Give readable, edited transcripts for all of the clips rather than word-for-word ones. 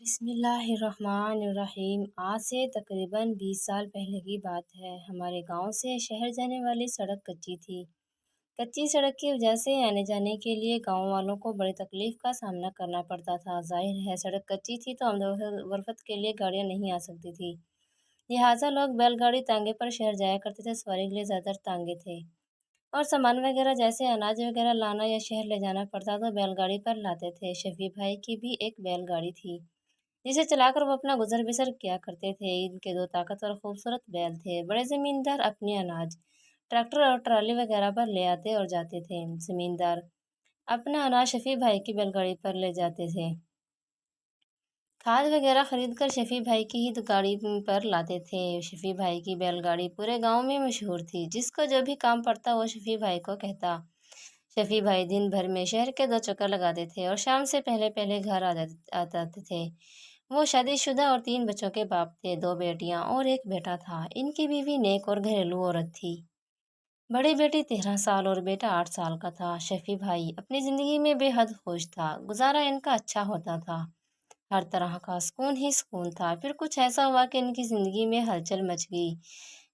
بسم اللہ الرحمن الرحیم۔ آج سے تقریباً 20 سال پہلے کی بات ہے۔ ہمارے گاؤں سے شہر جانے والی سڑک کچی تھی۔ کچی سڑک کی وجہ سے آنے جانے کے لیے گاؤں والوں کو بڑی تکلیف کا سامنا کرنا پڑتا تھا۔ ظاہر ہے سڑک کچی تھی تو آمد و رفت کے لیے گاڑیاں نہیں آ سکتی تھی، لہٰذا لوگ بیل گاڑی تانگے پر شہر جایا کرتے تھے۔ سواری کے لیے زیادہ تر تانگے تھے اور سامان وغیرہ جیسے اناج وغیرہ لانا یا شہر لے جانا پڑتا تو بیل گاڑی پر لاتے تھے۔ شفیع بھائی کی بھی ایک بیل گاڑی تھی جسے چلا کر وہ اپنا گزر بسر کیا کرتے تھے۔ ان کے دو طاقتور خوبصورت بیل تھے۔ بڑے زمیندار اپنے اناج ٹریکٹر اور ٹرالی وغیرہ پر لے آتے اور جاتے تھے۔ زمیندار اپنا اناج شفیع بھائی کی بیل گاڑی پر لے جاتے تھے۔ کھاد وغیرہ خرید کر شفیع بھائی کی ہی گاڑی پر لاتے تھے۔ شفیع بھائی کی بیل گاڑی پورے گاؤں میں مشہور تھی۔ جس کو جو بھی کام پڑتا وہ شفیع بھائی کو کہتا۔ شفیع بھائی دن بھر میں شہر کے 2 چکر لگاتے تھے اور شام سے پہلے پہلے گھر آتے تھے۔ وہ شادی شدہ اور 3 بچوں کے باپ تھے، 2 بیٹیاں اور 1 بیٹا تھا۔ ان کی بیوی نیک اور گھریلو عورت تھی۔ بڑی بیٹی 13 سال اور بیٹا 8 سال کا تھا۔ شفیع بھائی اپنی زندگی میں بے حد خوش تھا۔ گزارا ان کا اچھا ہوتا تھا، ہر طرح کا سکون ہی سکون تھا۔ پھر کچھ ایسا ہوا کہ ان کی زندگی میں ہلچل مچ گئی۔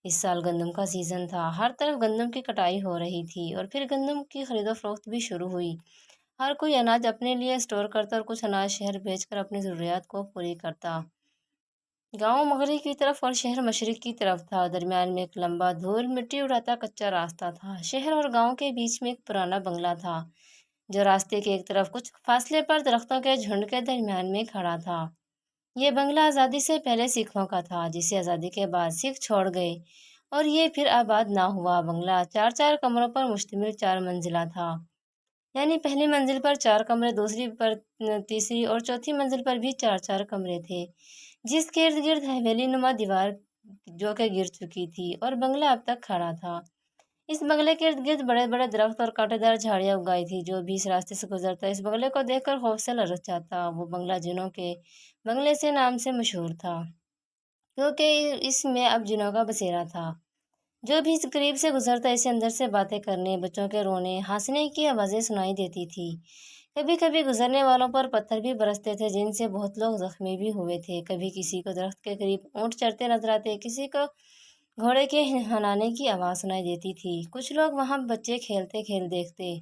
اس سال گندم کا سیزن تھا، ہر طرف گندم کی کٹائی ہو رہی تھی اور پھر گندم کی خرید و فروخت بھی شروع ہوئی۔ ہر کوئی اناج اپنے لیے اسٹور کرتا اور کچھ اناج شہر بھیج کر اپنی ضروریات کو پوری کرتا۔ گاؤں مغرب کی طرف اور شہر مشرق کی طرف تھا۔ درمیان میں ایک لمبا دھول مٹی اڑاتا کچا راستہ تھا۔ شہر اور گاؤں کے بیچ میں ایک پرانا بنگلہ تھا جو راستے کے ایک طرف کچھ فاصلے پر درختوں کے جھنڈ کے درمیان میں کھڑا تھا۔ یہ بنگلہ آزادی سے پہلے سکھوں کا تھا، جسے آزادی کے بعد سکھ چھوڑ گئے اور یہ پھر آباد نہ ہوا۔ بنگلہ 4 کمروں پر مشتمل 4 منزلہ تھا، یعنی پہلی منزل پر 4 کمرے، دوسری پر تیسری اور چوتھی منزل پر بھی 4 کمرے تھے، جس کے ارد گرد حویلی نما دیوار جو کہ گر چکی تھی اور بنگلہ اب تک کھڑا تھا۔ اس بنگلے کے ارد گرد بڑے بڑے درخت اور کانٹے دار جھاڑیاں اگائی تھی۔ جو بھی اس راستے سے گزرتا اس بنگلے کو دیکھ کر خوف سے لرز جاتا۔ وہ بنگلہ جنوں کے بنگلے سے نام سے مشہور تھا کیونکہ اس میں اب جنوں کا بسیرا تھا۔ جو بھی اس قریب سے گزرتا اسے اندر سے باتیں کرنے، بچوں کے رونے ہنسنے کی آوازیں سنائی دیتی تھی۔ کبھی کبھی گزرنے والوں پر پتھر بھی برستے تھے جن سے بہت لوگ زخمی بھی ہوئے تھے۔ کبھی کسی کو درخت کے قریب اونٹ چرتے نظر آتے، کسی کو گھوڑے کے ہنانے کی آواز سنائی دیتی تھی۔ کچھ لوگ وہاں بچے کھیلتے کھیل دیکھتے۔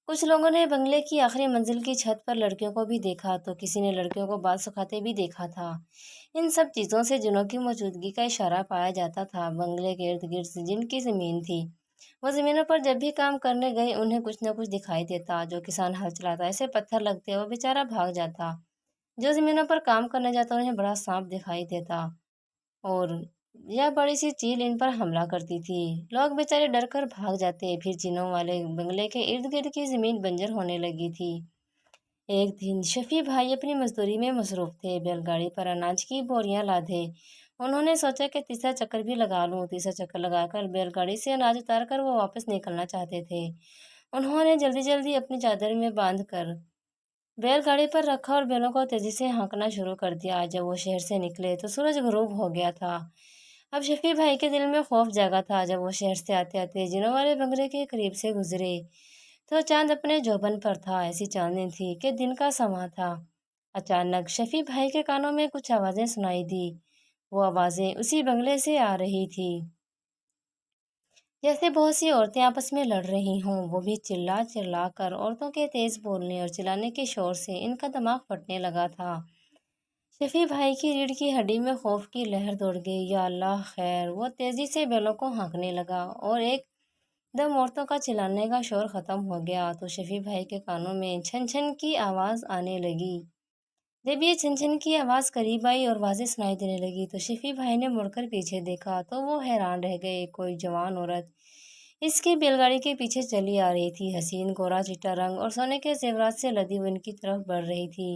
کچھ لوگوں نے بنگلے کی آخری منزل کی چھت پر لڑکیوں کو بھی دیکھا تو کسی نے لڑکیوں کو بال سکھاتے بھی دیکھا تھا۔ ان سب چیزوں سے جنوں کی موجودگی کا اشارہ پایا جاتا تھا۔ بنگلے کے ارد گرد جن کی زمین تھی، وہ زمینوں پر جب بھی کام کرنے گئے انہیں کچھ نہ کچھ دکھائی دیتا۔ جو کسان ہل چلاتا ایسے پتھر لگتے وہ بیچارہ بھاگ جاتا۔ جو زمینوں پر کام کرنے جاتا انہیں بڑا سانپ دکھائی دیتا اور یا بڑی سی چیل ان پر حملہ کرتی تھی۔ لوگ بیچارے ڈر کر بھاگ جاتے۔ پھر جنوں والے بنگلے کے ارد گرد کی زمین بنجر ہونے لگی تھی۔ ایک دن شفیع بھائی اپنی مزدوری میں مصروف تھے۔ بیل گاڑی پر اناج کی بوریاں لادے۔ انہوں نے سوچا کہ تیسرا چکر بھی لگا لوں۔ تیسرا چکر لگا کر بیل گاڑی سے اناج اتار کر وہ واپس نکلنا چاہتے تھے۔ انہوں نے جلدی جلدی اپنی چادر میں باندھ کر بیل گاڑی پر رکھا اور بیلوں کو تیزی سے ہانکنا شروع کر دیا۔ جب وہ شہر سے نکلے تو سورج غروب ہو گیا تھا۔ اب شفیع بھائی کے دل میں خوف جاگا تھا۔ جب وہ شہر سے آتے آتے جنوں والے بنگلے کے قریب سے گزرے تو چاند اپنے جوبن پر تھا۔ ایسی چاندنی تھی کہ دن کا سماں تھا۔ اچانک شفیع بھائی کے کانوں میں کچھ آوازیں سنائی دی۔ وہ آوازیں اسی بنگلے سے آ رہی تھی، جیسے بہت سی عورتیں آپس میں لڑ رہی ہوں۔ وہ بھی چلا چلا کر۔ عورتوں کے تیز بولنے اور چلانے کے شور سے ان کا دماغ پھٹنے لگا تھا۔ شفیع بھائی کی ریڑھ کی ہڈی میں خوف کی لہر دوڑ گئی۔ یا اللہ خیر! وہ تیزی سے بیلوں کو ہانکنے لگا اور ایک دم عورتوں کا چلانے کا شور ختم ہو گیا تو شفیع بھائی کے کانوں میں چھن چھن کی آواز آنے لگی۔ جب یہ چھن چھن کی آواز قریب آئی اور واضح سنائی دینے لگی تو شفیع بھائی نے مڑ کر پیچھے دیکھا تو وہ حیران رہ گئے۔ کوئی جوان عورت اس کی بیل گاڑی کے پیچھے چلی آ رہی تھی۔ حسین گورا چٹا رنگ اور سونے کے زیورات سے لدی وہ ان کی طرف بڑھ رہی تھی۔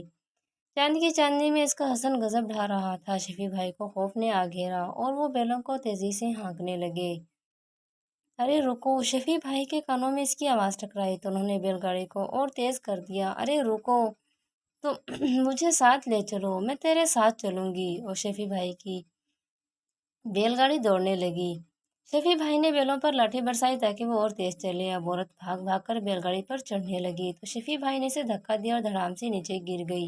چاند کی چاندنی میں اس کا حسن غضب ڈھا رہا تھا۔ شفیع بھائی کو خوف نے آ گھیرا اور وہ بیلوں کو تیزی سے ہانکنے لگے۔ ارے رکو! شفیع بھائی کے کانوں میں اس کی آواز ٹکرائی تو انہوں نے بیل گاڑی کو اور تیز کر دیا۔ ارے رکو! تو مجھے ساتھ لے چلو، میں تیرے ساتھ چلوں گی۔ اور شفیع بھائی کی بیل گاڑی دوڑنے لگی۔ شفیع بھائی نے بیلوں پر لاٹھی برسائی تاکہ وہ اور تیز چلے۔ اب عورت بھاگ بھاگ کر بیل گاڑی پر چڑھنے لگی تو شفیع بھائی نے اسے دھکا دیا اور دھڑام سے نیچے گر گئی۔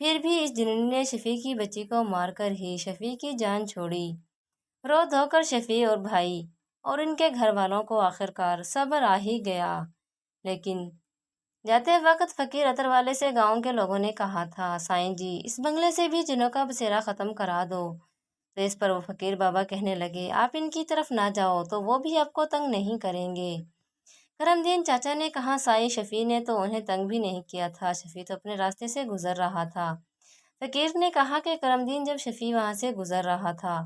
پھر بھی اس جنونی نے شفیع کی بچی کو مار کر ہی شفیع کی جان چھوڑی۔ رو دھو کر شفیع اور بھائی اور ان کے گھر والوں کو آخرکار صبر آ ہی گیا، لیکن جاتے وقت فقیر عطر والے سے گاؤں کے لوگوں نے کہا تھا، سائیں جی اس بنگلے سے بھی جنوں کا بسیرا ختم کرا دو۔ تو اس پر وہ فقیر بابا کہنے لگے، آپ ان کی طرف نہ جاؤ تو وہ بھی آپ کو تنگ نہیں کریں گے۔ کرم دین چاچا نے کہا، سائیں شفیع نے تو انہیں تنگ بھی نہیں کیا تھا، شفیع تو اپنے راستے سے گزر رہا تھا۔ فقیر نے کہا کہ کرم دین جب شفیع وہاں سے گزر رہا تھا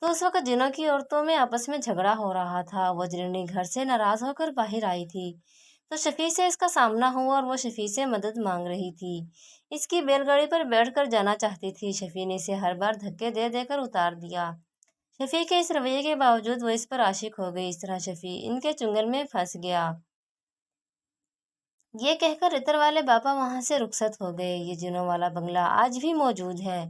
تو اس وقت جنوں کی عورتوں میں آپس میں جھگڑا ہو رہا تھا، وہ جنونی گھر سے ناراض ہو کر باہر آئی تھی تو شفیع سے اس کا سامنا ہوا اور وہ شفیع سے مدد مانگ رہی تھی، اس کی بیل گاڑی پر بیٹھ کر جانا چاہتی تھی۔ شفیع نے اسے ہر بار دھکے دے دے کر اتار دیا۔ شفیع کے اس رویے کے باوجود وہ اس پر عاشق ہو گئی۔ اس طرح شفیع ان کے چنگل میں پھنس گیا۔ یہ کہہ کر عطر والے بابا وہاں سے رخصت ہو گئے۔ یہ جنوں والا بنگلہ آج بھی موجود ہے،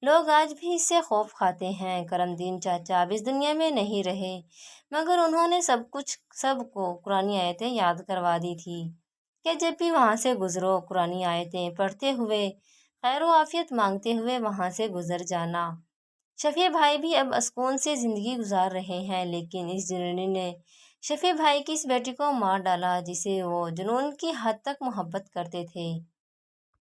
لوگ آج بھی اس سے خوف کھاتے ہیں۔ کرم دین چاچا اب اس دنیا میں نہیں رہے، مگر انہوں نے سب کو قرآن آیتیں یاد کروا دی تھی کہ جب بھی وہاں سے گزرو قرآن آیتیں پڑھتے ہوئے، خیر و عافیت مانگتے ہوئے وہاں سے گزر جانا۔ شفیع بھائی بھی اب سکون سے زندگی گزار رہے ہیں، لیکن اس جنونی نے شفیع بھائی کی اس بیٹی کو مار ڈالا جسے وہ جنون کی حد تک محبت کرتے تھے۔